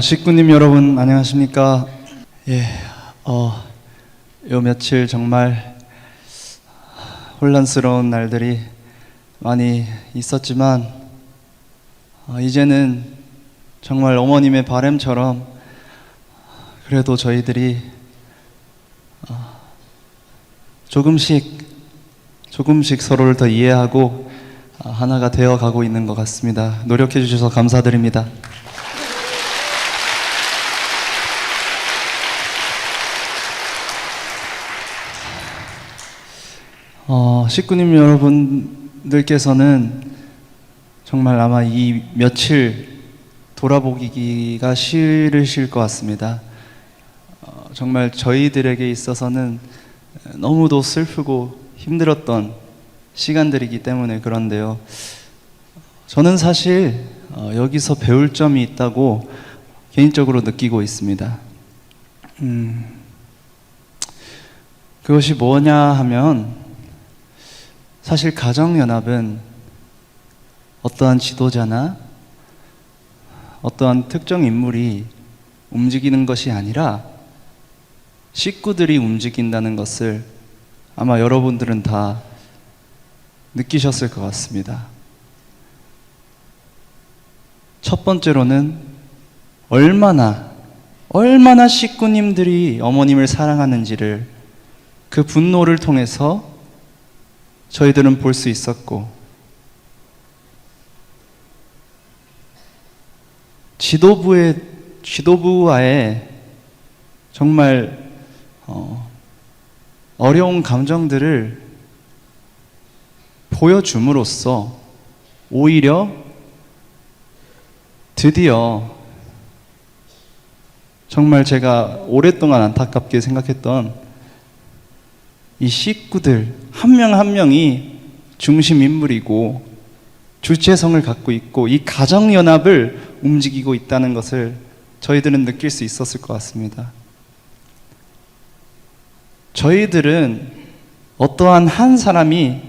식구님 여러분 안녕하십니까? 예, 요 며칠 정말 혼란스러운 날들이 많이 있었지만 이제는 정말 어머님의 바람처럼 그래도 저희들이 조금씩 서로를 더 이해하고 하나가 되어 가고 있는 것 같습니다. 노력해 주셔서 감사드립니다. 식구님 여러분들께서는 정말 아마 이 며칠 돌아보기가 싫으실 것 같습니다. 정말 저희들에게 있어서는 너무도 슬프고 힘들었던 시간들이기 때문에 그런데요. 저는 사실 여기서 배울 점이 있다고 개인적으로 느끼고 있습니다. 그것이 뭐냐 하면 사실 가정연합은 어떠한 지도자나 어떠한 특정 인물이 움직이는 것이 아니라 식구들이 움직인다는 것을 아마 여러분들은 다 느끼셨을 것 같습니다. 첫 번째로는 얼마나 식구님들이 어머님을 사랑하는지를 그 분노를 통해서 저희들은 볼 수 있었고, 지도부와의 정말 어려운 감정들을 보여줌으로써 오히려 드디어 정말 제가 오랫동안 안타깝게 생각했던 이 식구들 한 명 한 명이 중심 인물이고 주체성을 갖고 있고 이 가정연합을 움직이고 있다는 것을 저희들은 느낄 수 있었을 것 같습니다. 저희들은 어떠한 한 사람이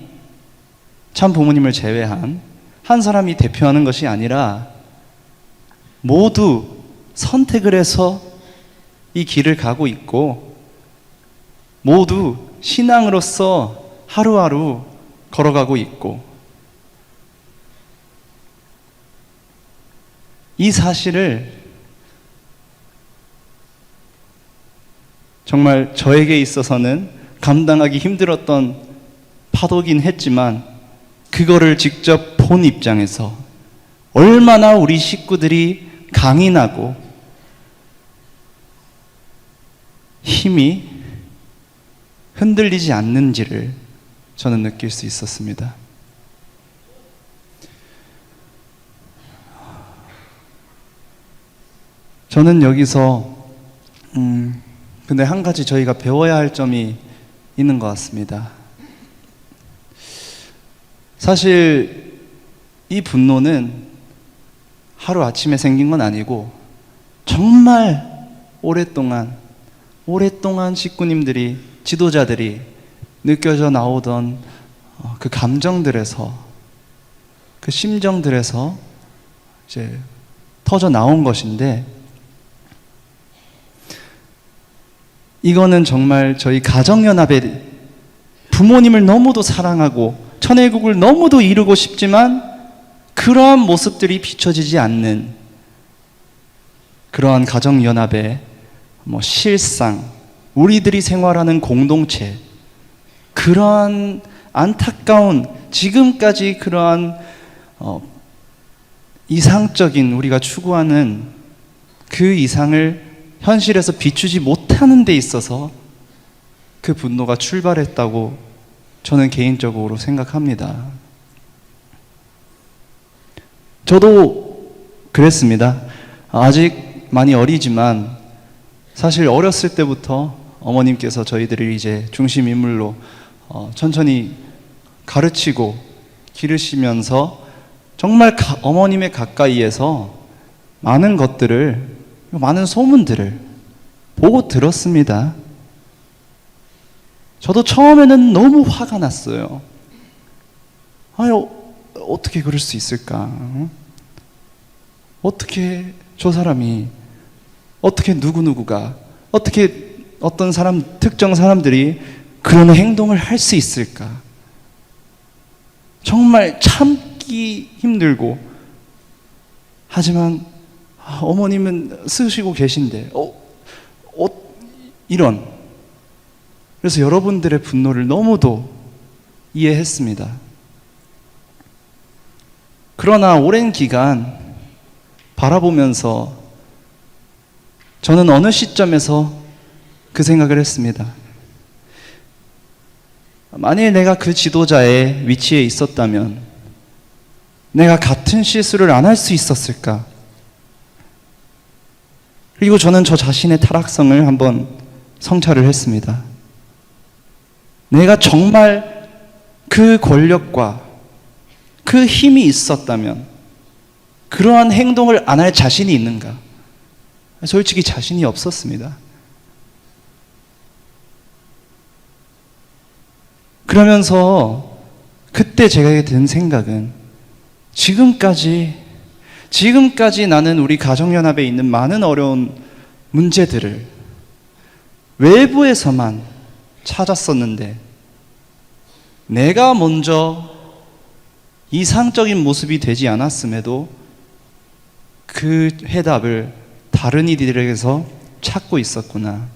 참 부모님을 제외한 한 사람이 대표하는 것이 아니라 모두 선택을 해서 이 길을 가고 있고 모두 신앙으로서 하루하루 걸어가고 있고 이 사실을 정말 저에게 있어서는 감당하기 힘들었던 파도긴 했지만 그거를 직접 본 입장에서 얼마나 우리 식구들이 강인하고 힘이 흔들리지 않는지를 저는 느낄 수 있었습니다. 저는 여기서 근데 한 가지 저희가 배워야 할 점이 있는 것 같습니다. 사실 이 분노는 하루아침에 생긴 건 아니고 정말 오랫동안 식구님들이 지도자들이 느껴져 나오던 그 감정들에서 그 심정들에서 이제 터져 나온 것인데 이거는 정말 저희 가정연합의 부모님을 너무도 사랑하고 천혜국을 너무도 이루고 싶지만 그러한 모습들이 비춰지지 않는 그러한 가정연합의 실상 우리들이 생활하는 공동체 그러한 안타까운 지금까지 그러한 이상적인 우리가 추구하는 그 이상을 현실에서 비추지 못하는 데 있어서 그 분노가 출발했다고 저는 개인적으로 생각합니다. 저도 그랬습니다. 아직 많이 어리지만 사실 어렸을 때부터 어머님께서 저희들을 이제 중심 인물로 천천히 가르치고 기르시면서 정말 어머님의 가까이에서 많은 것들을 많은 소문들을 보고 들었습니다. 저도 처음에는 너무 화가 났어요. 아유, 어떻게 그럴 수 있을까? 어떻게 저 사람이 어떻게 누구누구가, 어떻게 어떤 사람, 특정 사람들이 그런 행동을 할 수 있을까? 정말 참기 힘들고, 하지만 어머님은 쓰시고 계신데, 이런. 그래서 여러분들의 분노를 너무도 이해했습니다. 그러나 오랜 기간 바라보면서 저는 어느 시점에서 그 생각을 했습니다. 만일 내가 그 지도자의 위치에 있었다면 내가 같은 실수를 안 할 수 있었을까? 그리고 저는 저 자신의 타락성을 한번 성찰을 했습니다. 내가 정말 그 권력과 그 힘이 있었다면 그러한 행동을 안 할 자신이 있는가? 솔직히 자신이 없었습니다. 그러면서 그때 제가 든 생각은 지금까지 나는 우리 가정연합에 있는 많은 어려운 문제들을 외부에서만 찾았었는데 내가 먼저 이상적인 모습이 되지 않았음에도 그 해답을 다른 이들에게서 찾고 있었구나.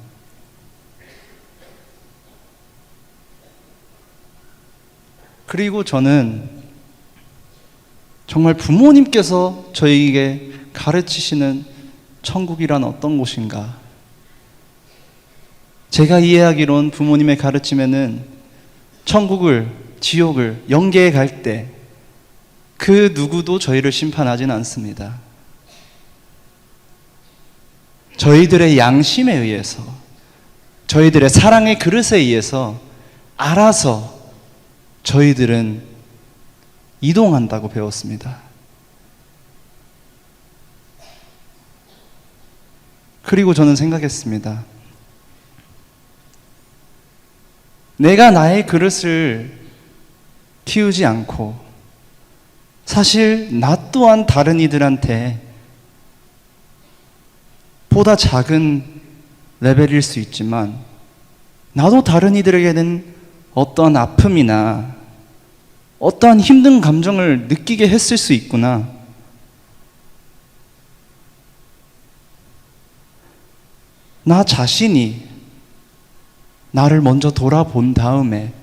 그리고 저는 정말 부모님께서 저희에게 가르치시는 천국이란 어떤 곳인가? 제가 이해하기론 부모님의 가르침에는 천국을, 지옥을, 영계에 갈 때 그 누구도 저희를 심판하진 않습니다. 저희들의 양심에 의해서, 저희들의 사랑의 그릇에 의해서 알아서 저희들은 이동한다고 배웠습니다. 그리고 저는 생각했습니다. 내가 나의 그릇을 키우지 않고 사실 나 또한 다른 이들한테 보다 작은 레벨일 수 있지만 나도 다른 이들에게는 어떠한 아픔이나 어떠한 힘든 감정을 느끼게 했을 수 있구나. 나 자신이 나를 먼저 돌아본 다음에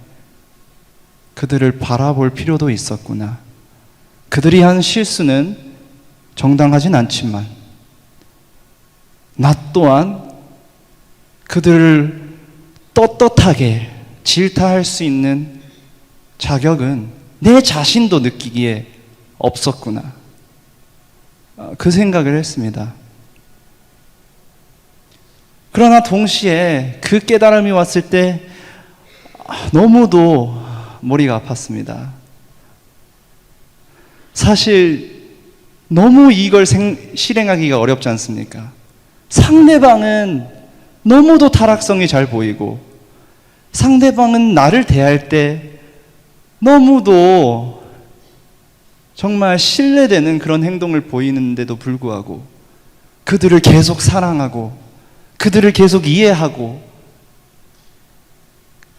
그들을 바라볼 필요도 있었구나. 그들이 한 실수는 정당하진 않지만 나 또한 그들을 떳떳하게 질타할 수 있는 자격은 내 자신도 느끼기에 없었구나. 그 생각을 했습니다. 그러나 동시에 그 깨달음이 왔을 때 너무도 머리가 아팠습니다. 사실 너무 이걸 실행하기가 어렵지 않습니까? 상대방은 너무도 타락성이 잘 보이고 상대방은 나를 대할 때 너무도 정말 신뢰되는 그런 행동을 보이는데도 불구하고 그들을 계속 사랑하고 그들을 계속 이해하고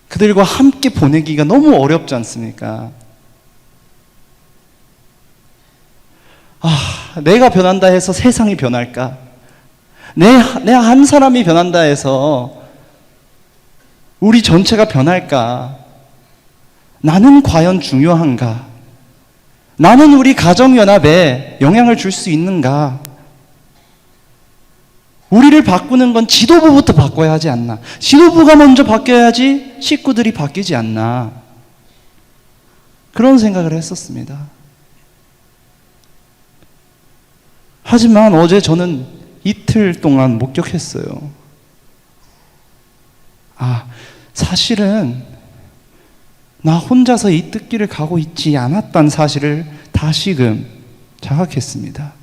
그들과 함께 보내기가 너무 어렵지 않습니까? 내가 변한다 해서 세상이 변할까? 내가 한 사람이 변한다 해서 우리 전체가 변할까? 나는 과연 중요한가? 나는 우리 가정연합에 영향을 줄 수 있는가? 우리를 바꾸는 건 지도부부터 바꿔야 하지 않나? 지도부가 먼저 바뀌어야지 식구들이 바뀌지 않나? 그런 생각을 했었습니다. 하지만 어제 저는 이틀 동안 목격했어요. 사실은 나 혼자서 이 뜻길을 가고 있지 않았다는 사실을 다시금 자각했습니다.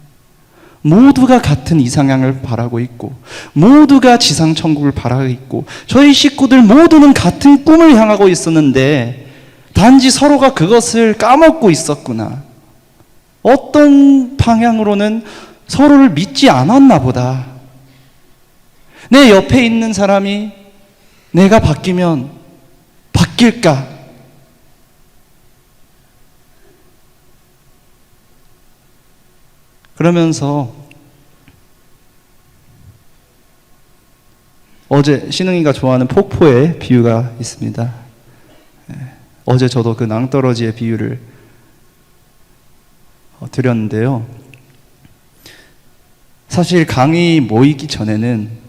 모두가 같은 이상향을 바라고 있고 모두가 지상천국을 바라고 있고 저희 식구들 모두는 같은 꿈을 향하고 있었는데 단지 서로가 그것을 까먹고 있었구나. 어떤 방향으로는 서로를 믿지 않았나 보다. 내 옆에 있는 사람이 내가 바뀌면 바뀔까? 그러면서 어제 신흥이가 좋아하는 폭포의 비유가 있습니다. 어제 저도 그 낭떠러지의 비유를 드렸는데요. 사실 강이 모이기 전에는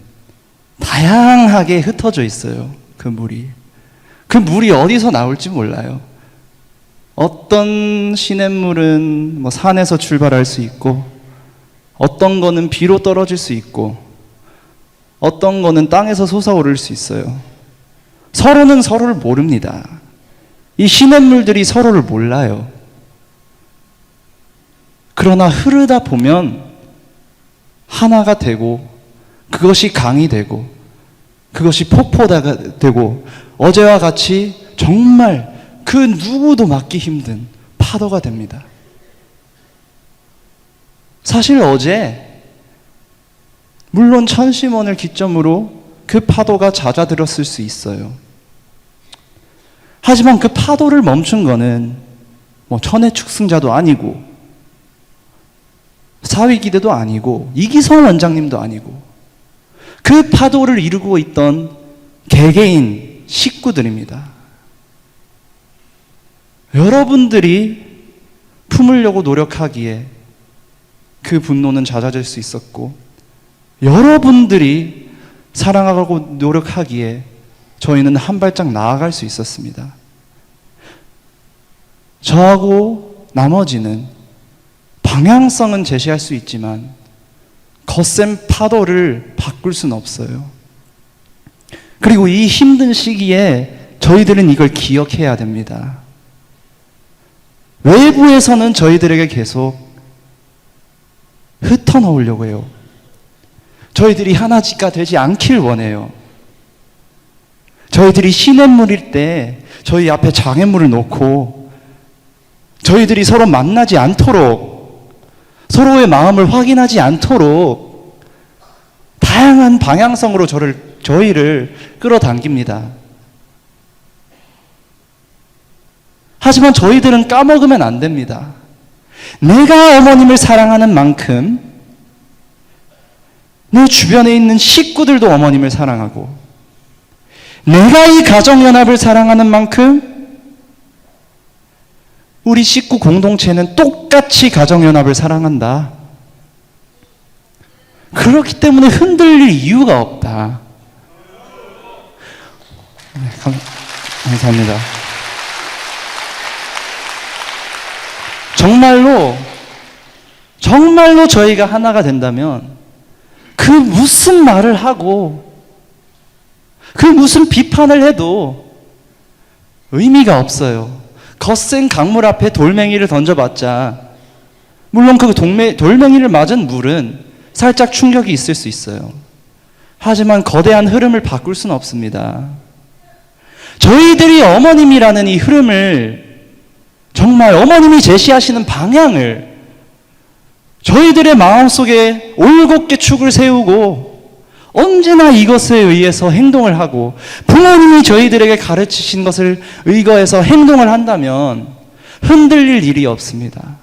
다양하게 흩어져 있어요. 그 물이. 그 물이 어디서 나올지 몰라요. 어떤 시냇물은 뭐 산에서 출발할 수 있고, 어떤 거는 비로 떨어질 수 있고, 어떤 거는 땅에서 솟아오를 수 있어요. 서로는 서로를 모릅니다. 이 시냇물들이 서로를 몰라요. 그러나 흐르다 보면 하나가 되고, 그것이 강이 되고, 그것이 폭포가 되고, 어제와 같이 정말 그 누구도 막기 힘든 파도가 됩니다. 사실 어제 물론 천심원을 기점으로 그 파도가 잦아들었을 수 있어요. 하지만 그 파도를 멈춘 거는 뭐 천해축승자도 아니고 사위기대도 아니고 이기성 원장님도 아니고 그 파도를 이루고 있던 개개인 식구들입니다. 여러분들이 품으려고 노력하기에 그 분노는 잦아질 수 있었고, 여러분들이 사랑하고 노력하기에 저희는 한 발짝 나아갈 수 있었습니다. 저하고 나머지는 방향성은 제시할 수 있지만 거센 파도를 바꿀 수는 없어요. 그리고 이 힘든 시기에 저희들은 이걸 기억해야 됩니다. 외부에서는 저희들에게 계속 흩어놓으려고 해요. 저희들이 하나가 되지 않길 원해요. 저희들이 시냇물일 때 저희 앞에 장애물을 놓고 저희들이 서로 만나지 않도록, 서로의 마음을 확인하지 않도록 다양한 방향성으로 저희를 끌어당깁니다. 하지만 저희들은 까먹으면 안 됩니다. 내가 어머님을 사랑하는 만큼 내 주변에 있는 식구들도 어머님을 사랑하고, 내가 이 가정연합을 사랑하는 만큼 우리 식구 공동체는 똑같이 가정연합을 사랑한다. 그렇기 때문에 흔들릴 이유가 없다. 네, 감사합니다. 정말로 저희가 하나가 된다면 그 무슨 말을 하고 그 무슨 비판을 해도 의미가 없어요. 거센 강물 앞에 돌멩이를 던져봤자 물론 그 돌멩이를 맞은 물은 살짝 충격이 있을 수 있어요. 하지만 거대한 흐름을 바꿀 수는 없습니다. 저희들이 어머님이라는 이 흐름을, 정말 어머님이 제시하시는 방향을 저희들의 마음속에 올곧게 축을 세우고 언제나 이것에 의해서 행동을 하고 부모님이 저희들에게 가르치신 것을 의거해서 행동을 한다면 흔들릴 일이 없습니다.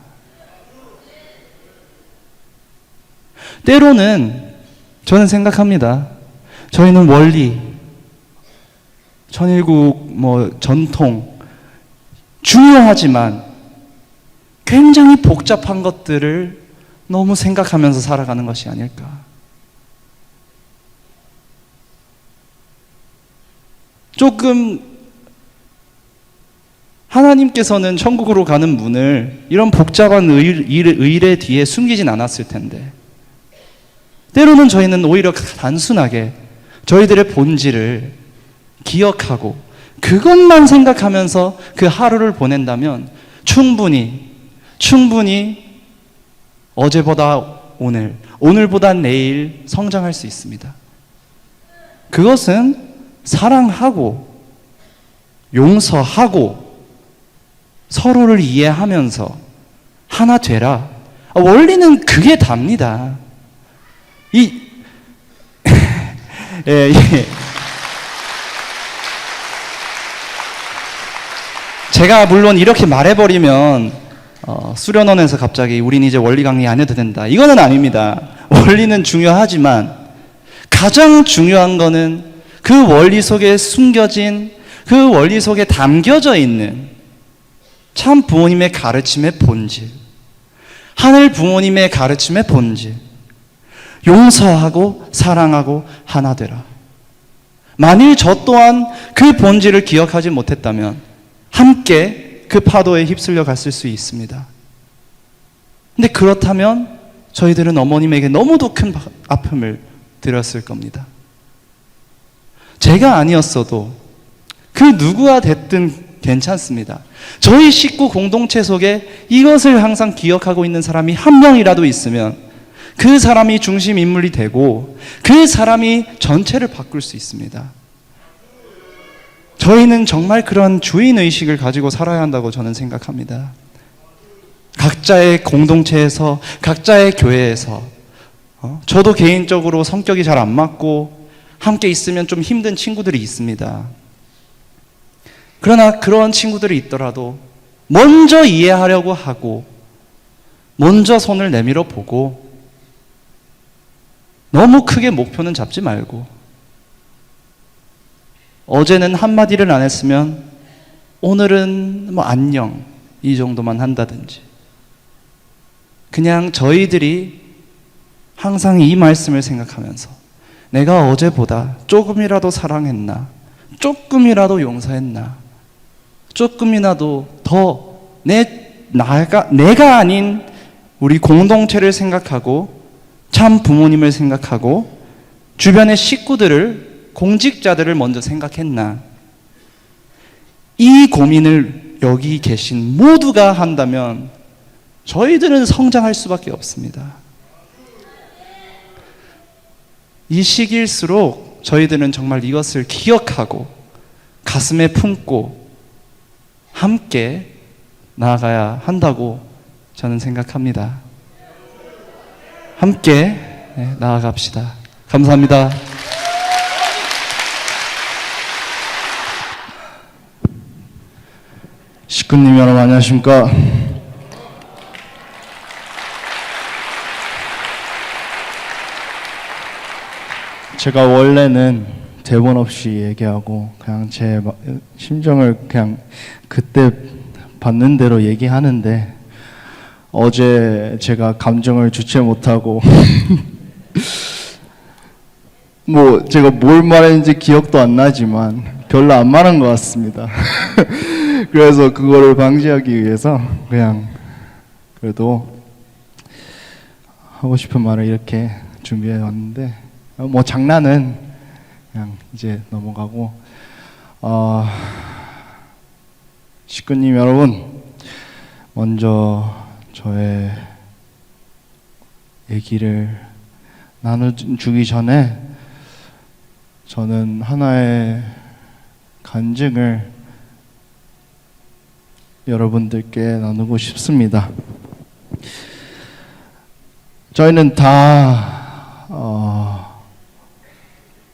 때로는 저는 생각합니다. 저희는 원리, 천일국, 전통 중요하지만 굉장히 복잡한 것들을 너무 생각하면서 살아가는 것이 아닐까. 조금 하나님께서는 천국으로 가는 문을 이런 복잡한 의례 뒤에 숨기진 않았을 텐데, 때로는 저희는 오히려 단순하게 저희들의 본질을 기억하고 그것만 생각하면서 그 하루를 보낸다면 충분히 어제보다 오늘, 오늘보다 내일 성장할 수 있습니다. 그것은 사랑하고 용서하고 서로를 이해하면서 하나 되라. 원리는 그게 답니다. 예, 예. 제가 물론 이렇게 말해버리면 수련원에서 갑자기 우린 이제 원리 강의 안 해도 된다, 이거는 아닙니다. 원리는 중요하지만 가장 중요한 거는 그 원리 속에 숨겨진, 그 원리 속에 담겨져 있는 참 부모님의 가르침의 본질, 하늘 부모님의 가르침의 본질, 용서하고 사랑하고 하나 되라. 만일 저 또한 그 본질을 기억하지 못했다면 함께 그 파도에 휩쓸려 갔을 수 있습니다. 근데 그렇다면 저희들은 어머님에게 너무도 큰 아픔을 드렸을 겁니다. 제가 아니었어도 그 누구가 됐든 괜찮습니다. 저희 식구 공동체 속에 이것을 항상 기억하고 있는 사람이 한 명이라도 있으면 그 사람이 중심 인물이 되고 그 사람이 전체를 바꿀 수 있습니다. 저희는 정말 그런 주인의식을 가지고 살아야 한다고 저는 생각합니다. 각자의 공동체에서, 각자의 교회에서, 저도 개인적으로 성격이 잘 안 맞고 함께 있으면 좀 힘든 친구들이 있습니다. 그러나 그런 친구들이 있더라도 먼저 이해하려고 하고 먼저 손을 내밀어 보고 너무 크게 목표는 잡지 말고, 어제는 한마디를 안 했으면 오늘은 뭐 안녕 이 정도만 한다든지, 그냥 저희들이 항상 이 말씀을 생각하면서 내가 어제보다 조금이라도 사랑했나, 조금이라도 용서했나, 조금이라도 더 내가 아닌 우리 공동체를 생각하고 참 부모님을 생각하고 주변의 식구들을, 공직자들을 먼저 생각했나, 이 고민을 여기 계신 모두가 한다면 저희들은 성장할 수밖에 없습니다. 이 시기일수록 저희들은 정말 이것을 기억하고 가슴에 품고 함께 나아가야 한다고 저는 생각합니다. 함께 나아갑시다. 감사합니다. 식구님 여러분 안녕하십니까? 제가 원래는 대본 없이 얘기하고 그냥 제 심정을 그냥 그때 받는 대로 얘기하는데, 어제 제가 감정을 주체 못하고 뭐 제가 뭘 말했는지 기억도 안 나지만 별로 안 말한 것 같습니다. 그래서 그거를 방지하기 위해서 그냥 그래도 하고 싶은 말을 이렇게 준비해 왔는데, 뭐 장난은 그냥 이제 넘어가고, 식구님 여러분, 먼저 저의 얘기를 나눠주기 전에 저는 하나의 간증을 여러분들께 나누고 싶습니다. 저희는 다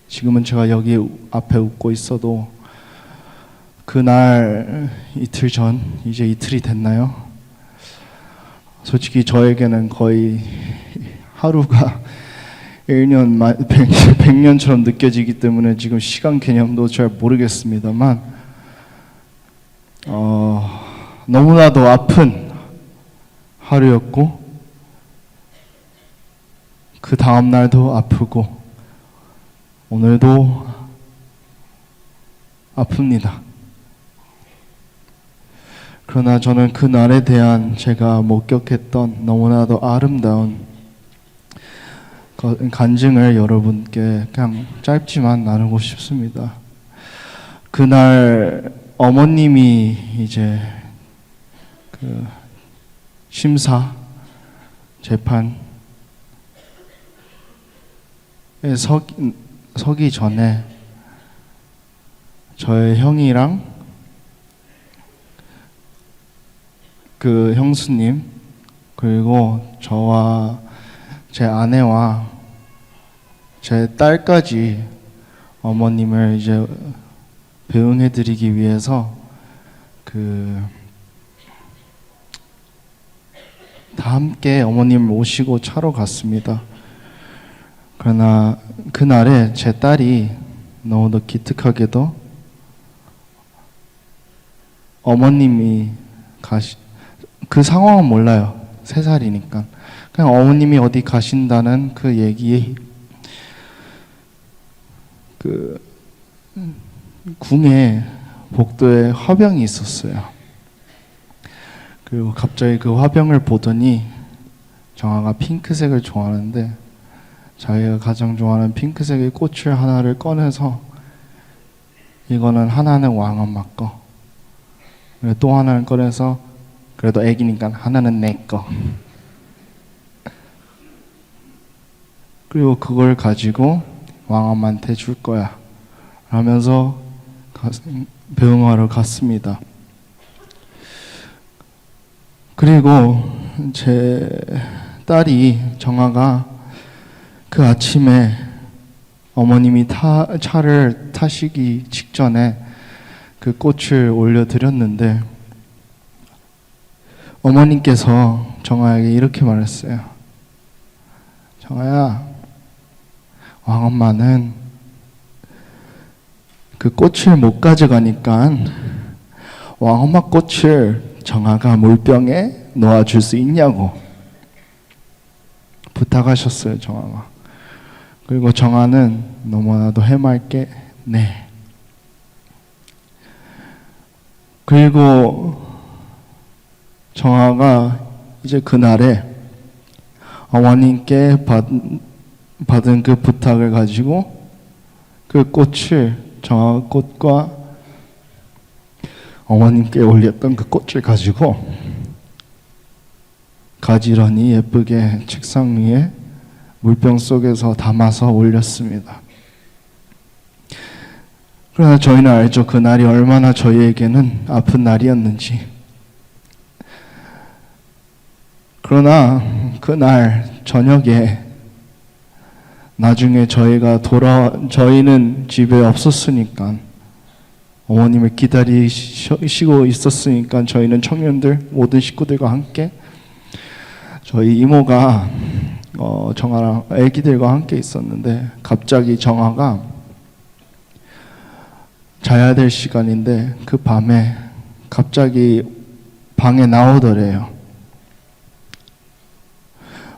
지금은 제가 여기 앞에 웃고 있어도 그날 이틀 전, 이제 이틀이 됐나요? 솔직히 저에게는 거의 하루가 1년, 100년처럼 느껴지기 때문에 지금 시간 개념도 잘 모르겠습니다만, 너무나도 아픈 하루였고, 그 다음 날도 아프고, 오늘도 아픕니다. 그러나 저는 그 날에 대한 제가 목격했던 너무나도 아름다운 간증을 여러분께 그냥 짧지만 나누고 싶습니다. 그날 어머님이 이제 그 심사 재판에 서기 전에 저의 형이랑 그 형수님, 그리고 저와 제 아내와 제 딸까지 어머님을 이제 배웅해드리기 위해서 다 함께 어머님을 모시고 차로 갔습니다. 그러나 그날에 제 딸이 너무도 기특하게도 어머님이 그 상황은 몰라요. 3살이니까. 그냥 어머님이 어디 가신다는 그 얘기에 궁에 복도에 화병이 있었어요. 그리고 갑자기 그 화병을 보더니 정아가 핑크색을 좋아하는데 자기가 가장 좋아하는 핑크색의 꽃을 하나를 꺼내서 이거는 하나는 왕엄마 거, 또 하나는 꺼내서 그래도 애기니까 하나는 내 거. 그리고 그걸 가지고 왕엄마한테 줄 거야 하면서 배웅하러 갔습니다. 그리고 제 딸이 정아가 그 아침에 어머님이 차를 타시기 직전에 그 꽃을 올려드렸는데 어머님께서 정아에게 이렇게 말했어요. 정아야, 왕엄마는 그 꽃을 못 가져가니까 왕엄마 꽃을 정아가 물병에 놓아줄 수 있냐고 부탁하셨어요, 정아가. 그리고 정아는 너무나도 해맑게 네. 그리고 정아가 이제 그날에 어머님께 받은 그 부탁을 가지고 그 꽃을 정아 꽃과 어머님께 올렸던 그 꽃을 가지고 가지런히 예쁘게 책상 위에 물병 속에서 담아서 올렸습니다. 그러나 저희는 알죠. 그날이 얼마나 저희에게는 아픈 날이었는지. 그러나 그날 저녁에 나중에 저희는 집에 없었으니까 어머님을 기다리시고 있었으니까 저희는 청년들 모든 식구들과 함께 저희 이모가 정아랑 애기들과 함께 있었는데 갑자기 정아가 자야 될 시간인데 그 밤에 갑자기 방에 나오더래요.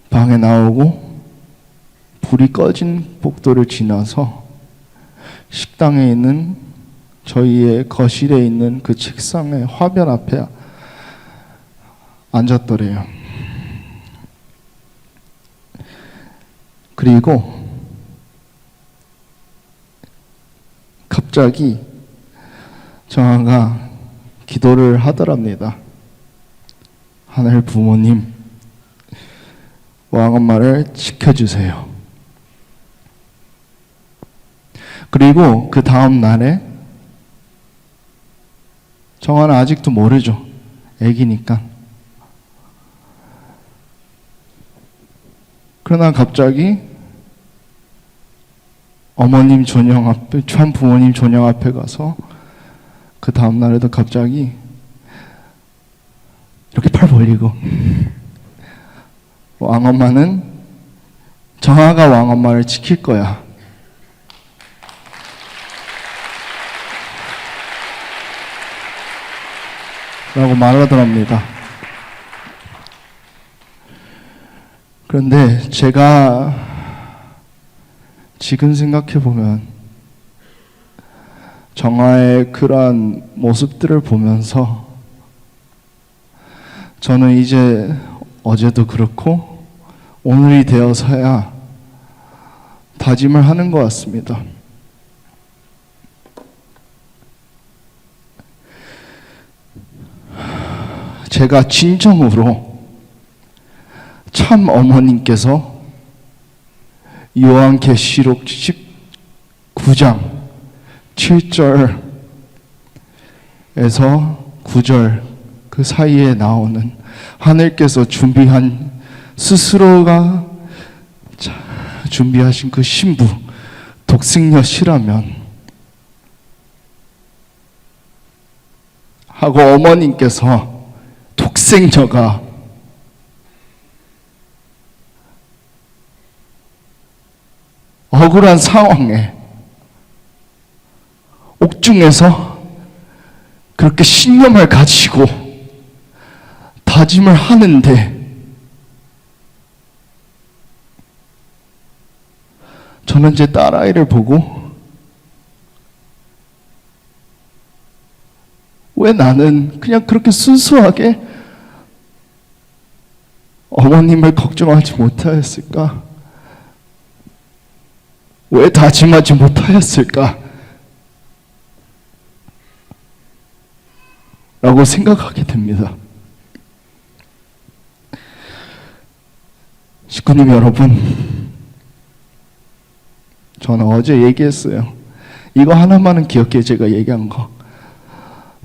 방에 나오고 불이 꺼진 복도를 지나서 식당에 있는 저희의 거실에 있는 그 책상의 화변 앞에 앉았더래요. 그리고 갑자기 정아가 기도를 하더랍니다. 하늘 부모님, 왕엄마를 지켜주세요. 그리고 그 다음 날에 정아는 아직도 모르죠. 애기니까. 그러나 갑자기 어머님 존영 앞에, 참 부모님 존영 앞에 가서 그 다음 날에도 갑자기 이렇게 팔 벌리고 왕엄마는 정아가 왕엄마를 지킬 거야. 라고 말하더랍니다. 그런데 제가 지금 생각해보면 정아의 그러한 모습들을 보면서 저는 이제 어제도 그렇고 오늘이 되어서야 다짐을 하는 것 같습니다. 제가 진정으로 참 어머님께서 요한계시록 19장 7절에서 9절 그 사이에 나오는 하늘께서 준비한 스스로가 준비하신 그 신부 독생녀시라면 하고 어머님께서 독생녀가 억울한 상황에 옥중에서 그렇게 신념을 가지고 다짐을 하는데 저는 제 딸아이를 보고 왜 나는 그냥 그렇게 순수하게 어머님을 걱정하지 못하였을까? 왜 다짐하지 못하였을까? 라고 생각하게 됩니다. 식구님 여러분, 저는 어제 얘기했어요. 이거 하나만은 기억해. 제가 얘기한 거.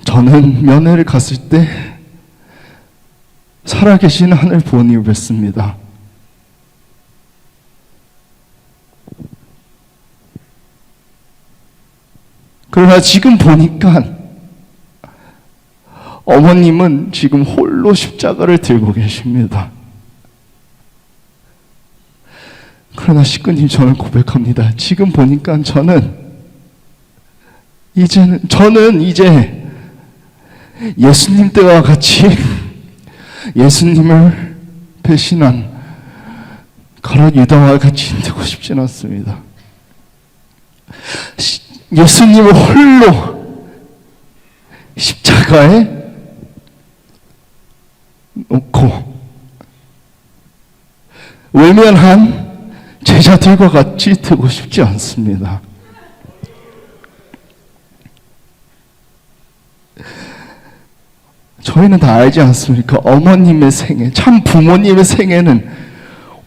저는 면회를 갔을 때 살아계신 하늘 부모님을 뵀습니다. 그러나 지금 보니까 어머님은 지금 홀로 십자가를 들고 계십니다. 그러나 식구님, 저는 고백합니다. 지금 보니까 저는 이제 예수님 때와 같이 예수님을 배신한 그런 유다와 같이 되고 싶진 않습니다. 예수님을 홀로 십자가에 놓고 외면한 제자들과 같이 되고 싶지 않습니다. 저희는 다 알지 않습니까? 어머님의 생애, 참 부모님의 생애는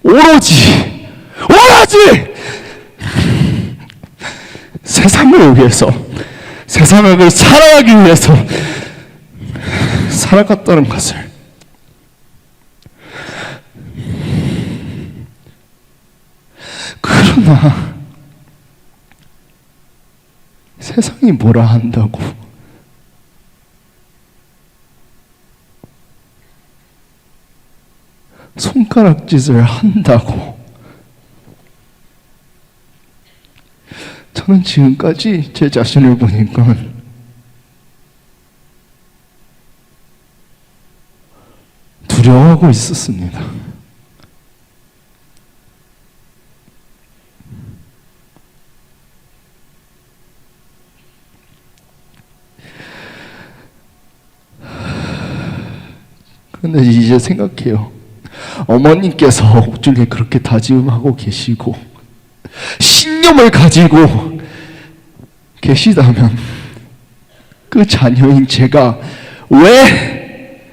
오로지 세상을 위해서, 세상을 살아가기 위해서 살아갔다는 것을 그러나 세상이 뭐라 한다고 손가락짓을 한다고 저는 지금까지 제 자신을 보니까 두려워하고 있었습니다. 그런데 이제 생각해요. 어머님께서 옥중에 그렇게 다짐하고 계시고 신념을 가지고 계시다면 그 자녀인 제가 왜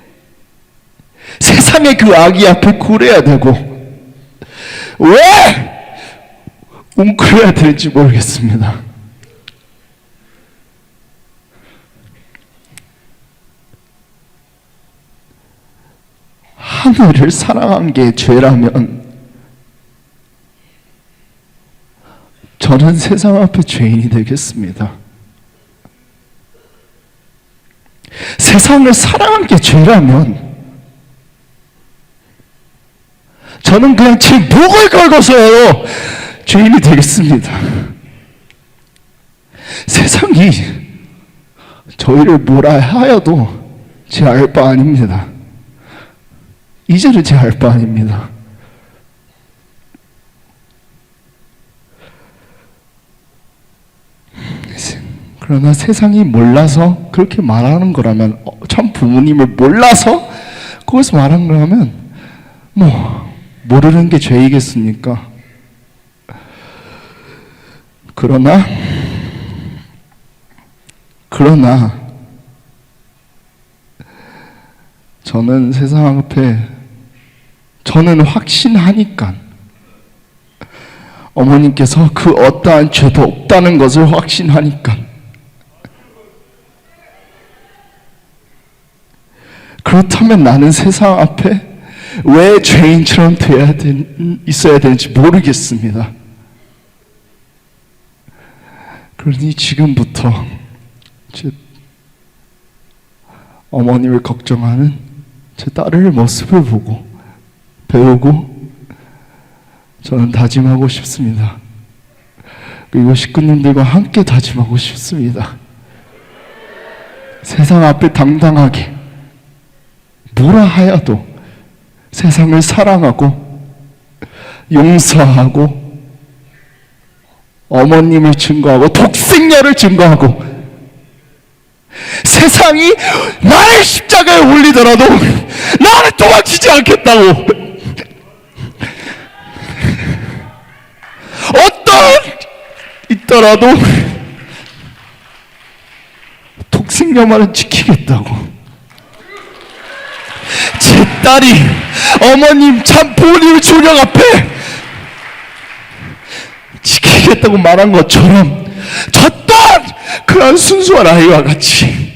세상의 그 악이 앞에 굴해야 되고 왜 웅크려야 되는지 모르겠습니다. 하늘을 사랑한 게 죄라면 저는 세상 앞에 죄인이 되겠습니다. 세상을 사랑한 게 죄라면 저는 그냥 제 목을 걸고서요 죄인이 되겠습니다. 세상이 저희를 뭐라 하여도 제 알 바 아닙니다. 이제는 제 알 바 아닙니다. 그러나 세상이 몰라서 그렇게 말하는 거라면, 참 부모님을 몰라서 거기서 말하는 거라면 모르는 게 죄이겠습니까? 그러나 저는 세상 앞에 저는 확신하니까 어머님께서 그 어떠한 죄도 없다는 것을 확신하니까 그렇다면 나는 세상 앞에 왜 죄인처럼 있어야 되는지 모르겠습니다. 그러니 지금부터 어머님을 걱정하는 제 딸의 모습을 보고 배우고 저는 다짐하고 싶습니다. 그리고 식구님들과 함께 다짐하고 싶습니다. 세상 앞에 당당하게 뭐라 하여도 세상을 사랑하고 용서하고 어머님을 증거하고 독생녀를 증거하고 세상이 나의 십자가에 올리더라도 나는 도망치지 않겠다고, 어떤 있더라도 독생녀만은 지키겠다고, 제 딸이 어머님 참 부모님 조력 앞에 지키겠다고 말한 것처럼 저 또한 그런 순수한 아이와 같이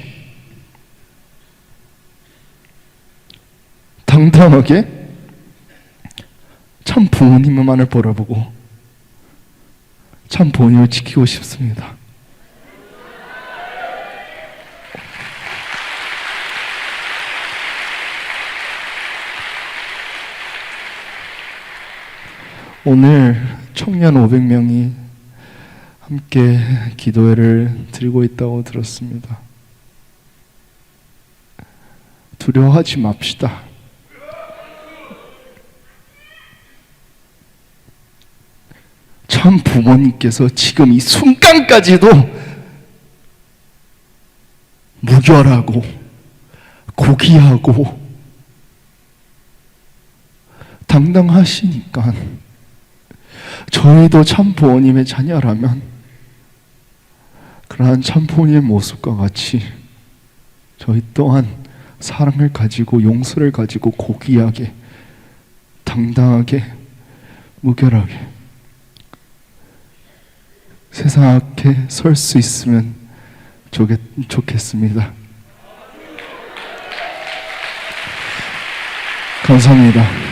당당하게 참 부모님만을 바라보고 참 부모님을 지키고 싶습니다. 오늘 청년 500명이 함께 기도회를 드리고 있다고 들었습니다. 두려워하지 맙시다. 참 부모님께서 지금 이 순간까지도 무결하고 고귀하고 당당하시니까 저희도 참 부모님의 자녀라면 그러한 참 부모님의 모습과 같이 저희 또한 사랑을 가지고 용서를 가지고 고귀하게 당당하게 무결하게 세상 앞에 설 수 있으면 좋겠습니다. 감사합니다.